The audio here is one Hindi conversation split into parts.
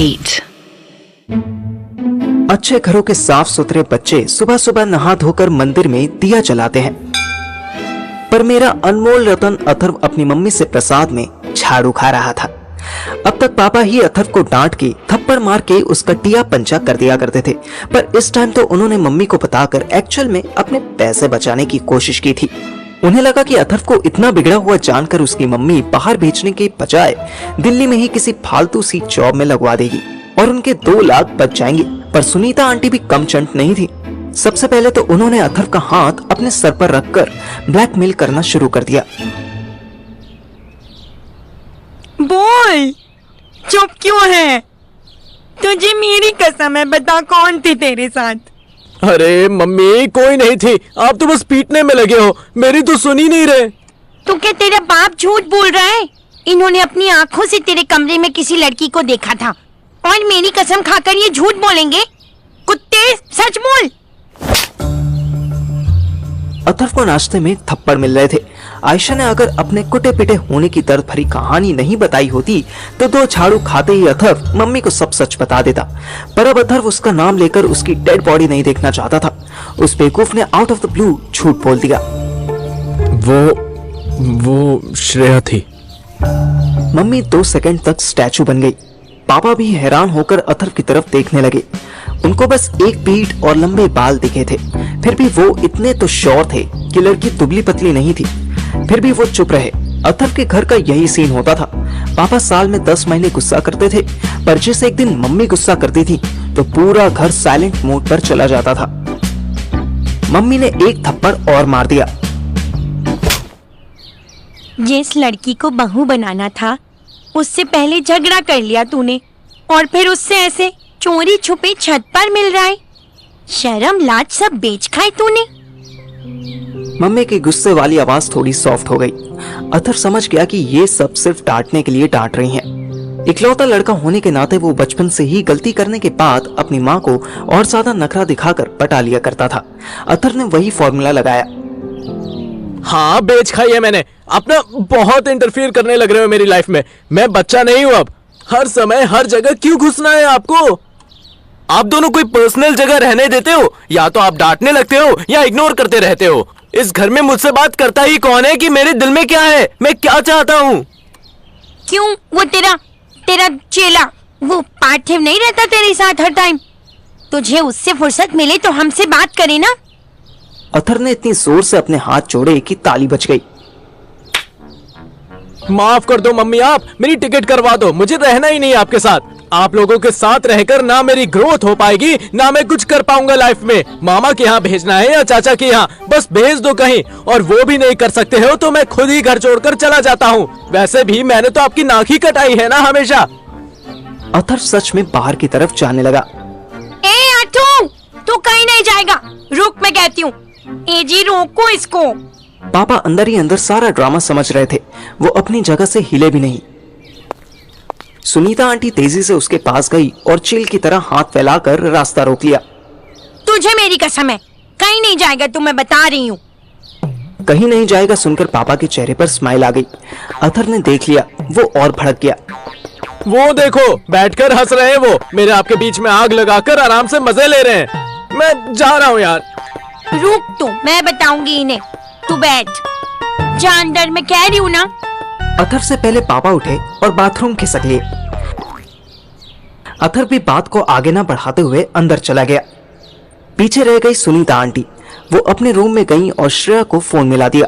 8. अच्छे घरों के साफ सुथरे बच्चे सुबह सुबह नहा धोकर मंदिर में दिया जलाते हैं, पर मेरा अनमोल रतन अथर्व अपनी मम्मी से प्रसाद में झाड़ू खा रहा था। अब तक पापा ही अथर्व को डांट के थप्पड़ मार के उसका टिया पंचा कर दिया करते थे, पर इस टाइम तो उन्होंने मम्मी को बताकर एक्चुअल में अपने पैसे बचाने की कोशिश की थी। उन्हें लगा कि अथर्व को इतना बिगड़ा हुआ जानकर उसकी मम्मी बाहर भेजने के बजाय दिल्ली में ही किसी फालतू सी जॉब में लगवा देगी और उनके 2 लाख बच जाएंगे। पर सुनीता आंटी भी कम चंट नहीं थी। सबसे पहले तो उन्होंने अथर्व का हाथ अपने सर पर रखकर ब्लैकमेल करना शुरू कर दिया। बोल, चुप क्यों है? तुझे मेरी कसम है, बता कौन थी तेरे साथ? अरे मम्मी, कोई नहीं थी, आप तो बस पीटने में लगे हो, मेरी तो सुन ही नहीं रहे। तू क्या, तेरा बाप झूठ बोल रहा है? इन्होंने अपनी आंखों से तेरे कमरे में किसी लड़की को देखा था और मेरी कसम खाकर ये झूठ बोलेंगे? कुत्ते, सच बोल। अथर्व को नाश्ते में थप्पड़ मिल रहे थे। आयशा ने अगर अपने कुटे पिटे होने की दर्द भरी कहानी नहीं बताई होती तो 2 झाड़ू खाते ही अथर्व मम्मी को सब सच बता देता। पर अब अथर्व उसका नाम लेकर उसकी डेड बॉडी नहीं देखना चाहता था। उस बेवकूफ ने आउट ऑफ द ब्लू झूठ बोल दिया। वो श्रेया थी। मम्मी 2 सेकंड तक स्टैचू बन गई। पापा भी हैरान होकर अथर्व की तरफ देखने लगे। उनको बस एक पीठ और लंबे बाल दिखे थे, फिर भी वो इतने तो श्योर थे कि लड़की दुबली पतली नहीं थी। फिर भी वो चुप रहे। अथर्व के घर का यही सीन होता था। पापा साल में 10 महीने गुस्सा करते थे, पर जिस एक दिन मम्मी गुस्सा करती थी तो पूरा घर साइलेंट मोड पर चला जाता था। मम्मी ने एक थप्पड़ और मार दिया। जिस लड़की को बहू बनाना था उससे पहले झगड़ा कर लिया तूने, और फिर उससे ऐसे चोरी छुपे छत पर मिल रहा है। शर्म लाज सब बेच खाए तूने। मम्मी की गुस्से वाली आवाज थोड़ी सॉफ्ट हो गई। अथर्व समझ गया कि ये सब सिर्फ डांटने के लिए डांट रही हैं। इकलौता लड़का होने के नाते वो बचपन से ही गलती करने के बाद अपनी माँ को और ज्यादा नखरा दिखाकर पटा लिया करता था। अथर्व ने वही फॉर्मूला लगाया। हाँ, बेच खाई है मैंने। अपना बहुत इंटरफियर करने लग रहे हो मेरी लाइफ में। मैं बच्चा नहीं हूँ अब। हर समय हर जगह क्यों घुसना है आपको? आप दोनों कोई पर्सनल जगह रहने देते हो? या तो आप डांटने लगते हो या इग्नोर करते रहते हो। इस घर में मुझसे बात करता ही कौन है कि मेरे दिल में क्या है, मैं क्या चाहता हूँ? क्यों, वो तेरा चेला वो पार्थिव नहीं रहता तेरे साथ हर टाइम? तुझे उससे फुर्सत मिले तो हमसे बात करे ना। अथर्व ने इतनी जोर से अपने हाथ जोड़े कि ताली बज गई। माफ कर दो मम्मी, आप मेरी टिकट करवा दो। मुझे रहना ही नहीं आपके साथ। आप लोगों के साथ रहकर ना मेरी ग्रोथ हो पाएगी, ना मैं कुछ कर पाऊंगा लाइफ में। मामा के यहाँ भेजना है या चाचा के यहाँ, बस भेज दो कहीं। और वो भी नहीं कर सकते हो तो मैं खुद ही घर छोड़कर चला जाता हूँ। वैसे भी मैंने तो आपकी नाक ही कटाई है ना हमेशा। अथर्व सच में बाहर की तरफ जाने लगा। ए आठू, तू कहीं नहीं जाएगा, रुक, मैं कहती हूँ। ए जी, रोको इसको। पापा अंदर ही अंदर सारा ड्रामा समझ रहे थे। वो अपनी जगह से हिले भी नहीं। सुनीता आंटी तेजी से उसके पास गई और चील की तरह हाथ फैलाकर रास्ता रोक लिया। तुझे मेरी कसम है, कहीं नहीं जाएगा तू, मैं बता रही हूँ। कहीं नहीं जाएगा सुनकर पापा के चेहरे पर स्माइल आ गई। अथर्व ने देख लिया, वो और भड़क गया। वो देखो, बैठकर हंस रहे हैं वो। मेरे आपके बीच में आग लगाकर आराम से मजे ले रहे हैं। मैं जा रहा हूँ यार। रुक तू, मैं बताऊंगी इन्हें। तू बैठ, जा अंदर, मैं कह रही हूँ ना। अथर्व से पहले पापा उठे और बाथरूम खिसक लिए। अथर्व भी बात को आगे न बढ़ाते हुए अंदर चला गया। पीछे रह गई सुनीता आंटी। वो अपने रूम में गई और श्रेया को फोन मिला दिया।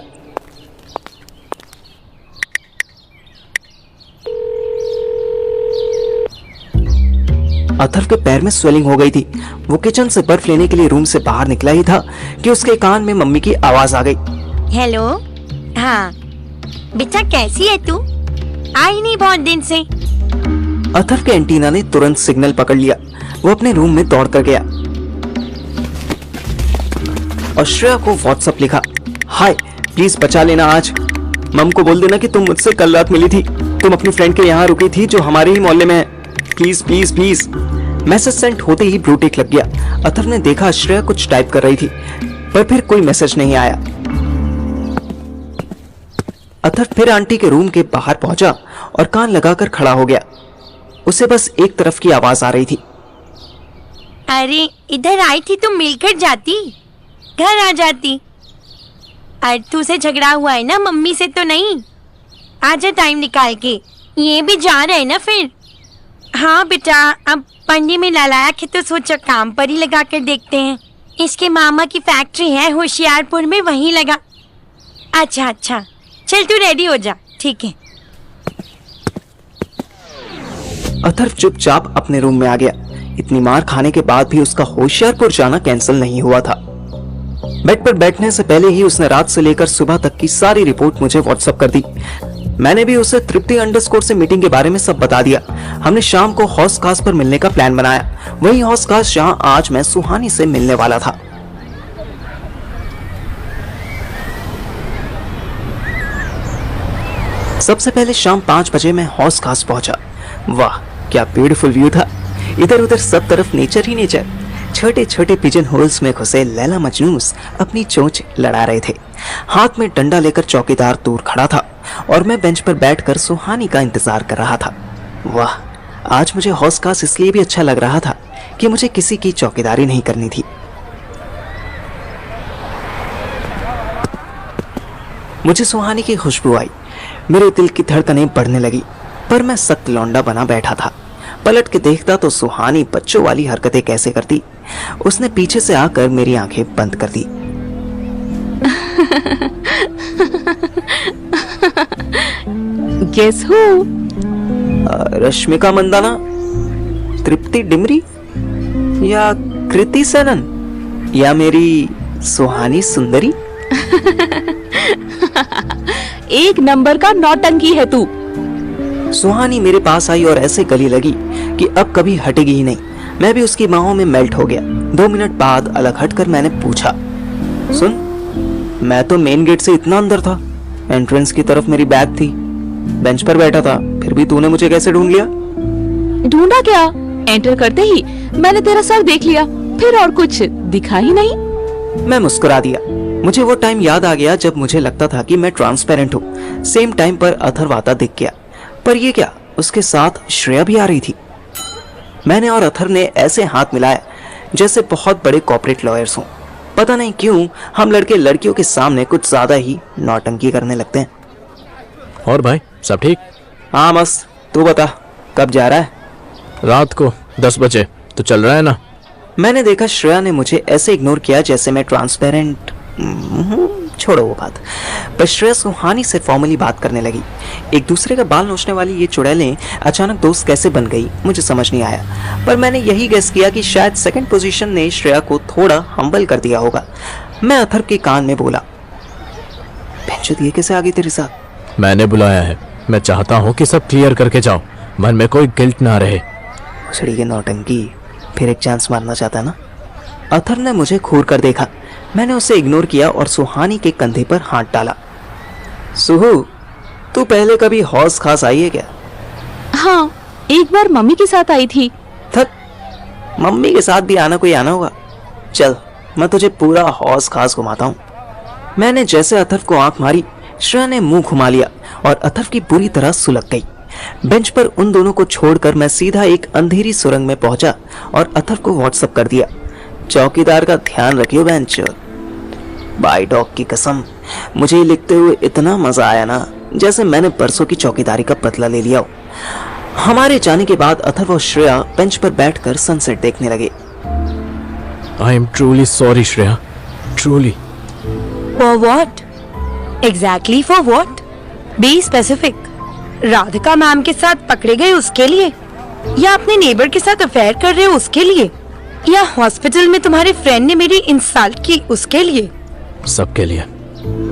अथर्व के पैर में स्वेलिंग हो गई थी। वो किचन से बर्फ लेने के लिए रूम से बाहर निकला ही था कि उसके कान में मम्मी की आवाज आ गई। हेलो, हाँ बेटा, कैसी है तू? आई नहीं बहुत दिन से। अथर्व के एंटीना ने तुरंत सिग्नल पकड़ लिया। वो अपने रूम में दौड़ कर गया और श्रेया को व्हाट्सएप लिखा। हाय, प्लीज बचा लेना आज। मम को बोल देना कि तुम मुझसे कल रात मिली थी। तुम अपनी फ्रेंड के यहाँ रुकी थी जो हमारे ही मोहल्ले में है। Please please please. Message send होते ही ब्लू टिक लग गया। अथर्व ने देखा श्रेया कुछ टाइप कर रही थी, पर फिर कोई मैसेज नहीं आया। अथर्व फिर आंटी के रूम के बाहर पहुंचा और कान लगाकर खड़ा हो गया। उसे बस एक तरफ की आवाज आ रही थी। अरे इधर आई थी तो मिलकर जाती, घर आ जाती। अर्थू से झगड़ा हुआ है ना, मम्मी से तो नहीं। आजा टाइम निकाल के, ये भी जा रहे हैं ना फिर। हाँ बेटा, अब पढ़ने में लालायक है तो सोचा काम पर ही लगा कर देखते हैं। इसके मामा की फैक्ट्री है होशियारपुर में, वहीं लगा। अच्छा अच्छा, चल तू रेडी हो जा। ठीक है। अथर्व चुपचाप अपने रूम में आ गया। इतनी मार खाने के बाद भी उसका होशियारपुर जाना कैंसिल नहीं हुआ था। बेड पर बैठने से पहले ही उसने रात से लेकर सुबह तक की सारी रिपोर्ट मुझे व्हाट्सएप कर दी। मैंने भी उसे तृप्ति अंडरस्कोर से मीटिंग के बारे में सब बता दिया। हमने शाम को हौस खास पर मिलने का प्लान बनाया, वही हौस खास जहां आज मैं सुहानी से मिलने वाला था। सबसे पहले शाम 5 बजे मैं हौस खास पहुंचा। वाह क्या ब्यूटीफुल व्यू था। इधर उधर सब तरफ नेचर ही नेचर। छोटे छोटे पिजन होल्स में घुसे लैला मजनूस अपनी चोंच लड़ा रहे थे। हाथ में डंडा लेकर चौकीदार दूर खड़ा था और मैं बेंच पर बैठकर सुहानी का इंतजार कर रहा था। वाह, आज मुझे हौस खास इसलिए भी अच्छा लग रहा था कि मुझे किसी की चौकीदारी नहीं करनी थी। मुझे सुहानी की खुशबू आई। मेरे दिल की धड़कनें बढ़ने लगी, पर मैं सख्त लौंडा बना बैठा था। पलट के देखता तो सुहानी बच्चों वाली हरकतें कैसे करती। उसने पीछे से आकर मेरी आंखें बंद कर दी। गेस हू? रश्मिका मंदाना, तृप्ति डिमरी, या कृति सेनन, या मेरी सुहानी सुंदरी। एक नंबर का नौटंकी है तू। सुहानी मेरे पास आई और ऐसे गली लगी कि अब कभी हटेगी ही नहीं। मैं भी उसकी बाहों में मेल्ट हो गया। 2 मिनट बाद अलग हटकर मैंने पूछा, सुन, मैं तो मेन गेट से इतना अंदर था, एंट्रेंस की तरफ मेरी बैग थी, बेंच पर बैठा था, फिर भी तूने मुझे कैसे ढूंढ लिया? ढूंढा क्या? एंटर करते ही मैंने तेरा सर देख लिया, फिर और कुछ दिखा ही नहीं। मैं मुस्कुरा दिया। मुझे वो टाइम याद आ गया जब मुझे लगता था कि मैं ट्रांसपेरेंट हूँ। सेम टाइम पर अथर्व आता दिख गया, पर ये क्या, उसके साथ श्रेया भी आ रही थी। मैंने और अथर्व ने ऐसे हाथ मिलाया जैसे बहुत बड़े कॉर्पोरेट लॉयर्स हों। पता नहीं क्यों हम लड़के लड़कियों के सामने कुछ ज्यादा ही नौटंकी करने लगते हैं। और भाई सब ठीक? हाँ मस्त, तू बता कब जा रहा है? रात को 10 बजे। तो चल रहा है ना? मैंने देखा श्रेया ने मुझे ऐसे इग्नोर किया जैसे मैं ट्रांसपेरेंट। छोड़ो वो बात। पर श्रेया सुहानी से फॉर्मली बात करने लगी। एक दूसरे का बाल नोचने वाली ये चुड़ैलें अचानक दोस्त कैसे बन गई मुझे समझ नहीं आया, पर मैंने यही गेस किया कि शायद सेकंड पोजीशन ने श्रेया को थोड़ा हम्बल कर दिया होगा। मैं अथर्व के कान में बोला, बेंचो ये कैसे आ गई तेरे साथ? मैंने बुलाया है। मैं चाहता हूँ कि सब क्लियर करके जाओ, मन में कोई गिल्ट ना रहे। उछड़ी के नौटंकी, फिर एक चांस मारना चाहता ना? अथर्व ने मुझे घूर कर देखा। मैंने उसे इग्नोर किया और सुहानी के कंधे पर हाथ डाला। सुहू, तू पहले कभी हौस खास आई है क्या? हाँ, एक बार मम्मी के साथ आई थी। थक, मम्मी के साथ भी आना कोई आना होगा। चल मैं तुझे पूरा हौस खास घुमाता हूँ। मैंने जैसे अथर्व को आंख मारी, श्रेया ने मुंह घुमा लिया और अथर्व की बुरी तरह सुलग गई। बेंच पर उन दोनों को छोड़कर मैं सीधा एक अंधेरी सुरंग में पहुंचा और अथर्व को व्हाट्सएप कर दिया, चौकीदार का ध्यान रखियो बेंचो। बाय डॉग की कसम, मुझे ये लिखते हुए इतना मजा आया ना जैसे मैंने परसों की चौकीदारी का बदला ले लिया हो। हमारे जाने के बाद अथर्व और श्रेया बेंच पर बैठकर सनसेट देखने लगे। I am truly sorry Shreya, truly. For what? Exactly for what? Be specific. Radhika ma'am के साथ पकड़े गए उसके लिए, या अपने नेबर के साथ अफेयर कर रहे हो उसके लिए, या हॉस्पिटल में तुम्हारे फ्रेंड ने मेरी इंसल्ट की उसके लिए? सबके लिए,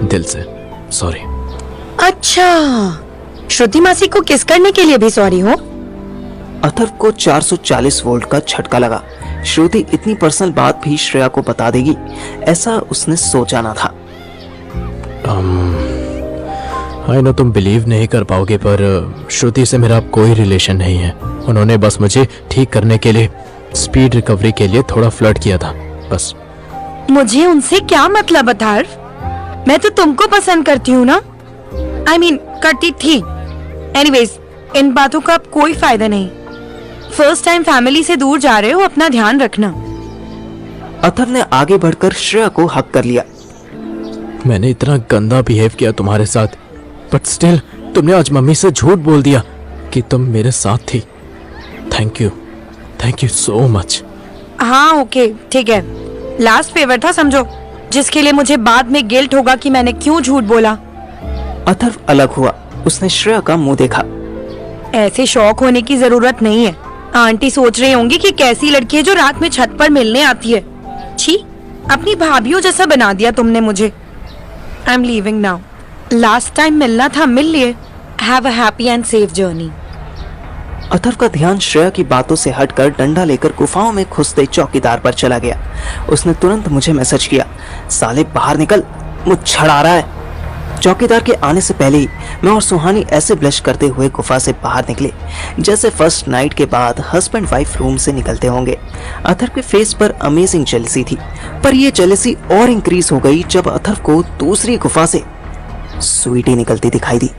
दिल से सॉरी। अच्छा, श्रुति मासी को किस करने के लिए भी सॉरी हो? अथर्व को 440 वोल्ट का झटका लगा। श्रुति इतनी पर्सनल बात भी श्रेया को बता देगी, ऐसा उसने सोचा ना था। आई नो तुम बिलीव नहीं कर पाओगे, पर श्रुति से मेरा कोई रिलेशन नहीं है। उन्होंने बस मुझे ठीक करने के लिए, स्पीड रिकवरी के लिए थोड़ा फ्लर्ट किया था, बस। मुझे उनसे क्या मतलब अथर्व? मैं तो तुमको पसंद करती हूँ ना। I mean, करती थी। एनीवेज, इन बातों का अब कोई फायदा नहीं। फर्स्ट टाइम फैमिली से दूर जा रहे हो, अपना ध्यान रखना। अथर्व ने आगे बढ़कर श्रेया को हक कर लिया। मैंने इतना गंदा बिहेव किया तुम्हारे साथ, बट स्टिल तुमने आज मम्मी से झूठ बोल दिया कि तुम मेरे साथ थी। Thank you so much. हाँ ओके ठीक है, लास्ट फेवर था समझो, जिसके लिए मुझे बाद में गिल्ट होगा कि मैंने क्यों झूठ बोला। अथर्व अलग हुआ। उसने श्रेया का मुंह देखा। ऐसे शौक होने की जरूरत नहीं है। आंटी सोच रही होंगी कि कैसी लड़की है जो रात में छत पर मिलने आती है। छी, अपनी भाभीओ जैसा बना दिया तुमने मुझे। I am leaving now. Last time मिलना था, मिल लिए। Have a happy and safe journey. Atharva का ध्यान श्रेया की बातों से हटकर डंडा लेकर गुफाओं में घुसते चौकीदार पर चला गया। उसने तुरंत मुझे मैसेज किया, साले बाहर निकल, मुझ छड़ा रहा है। चौकीदार के आने से पहले ही मैं और सुहानी ऐसे ब्लश करते हुए गुफा से बाहर निकले जैसे फर्स्ट नाइट के बाद हस्बैंड वाइफ रूम से निकलते होंगे। अथर्व के फेस पर अमेजिंग जेलसी थी, पर यह जेलसी और इंक्रीज हो गई जब अथर्व को दूसरी गुफा से स्वीटी निकलती दिखाई दी।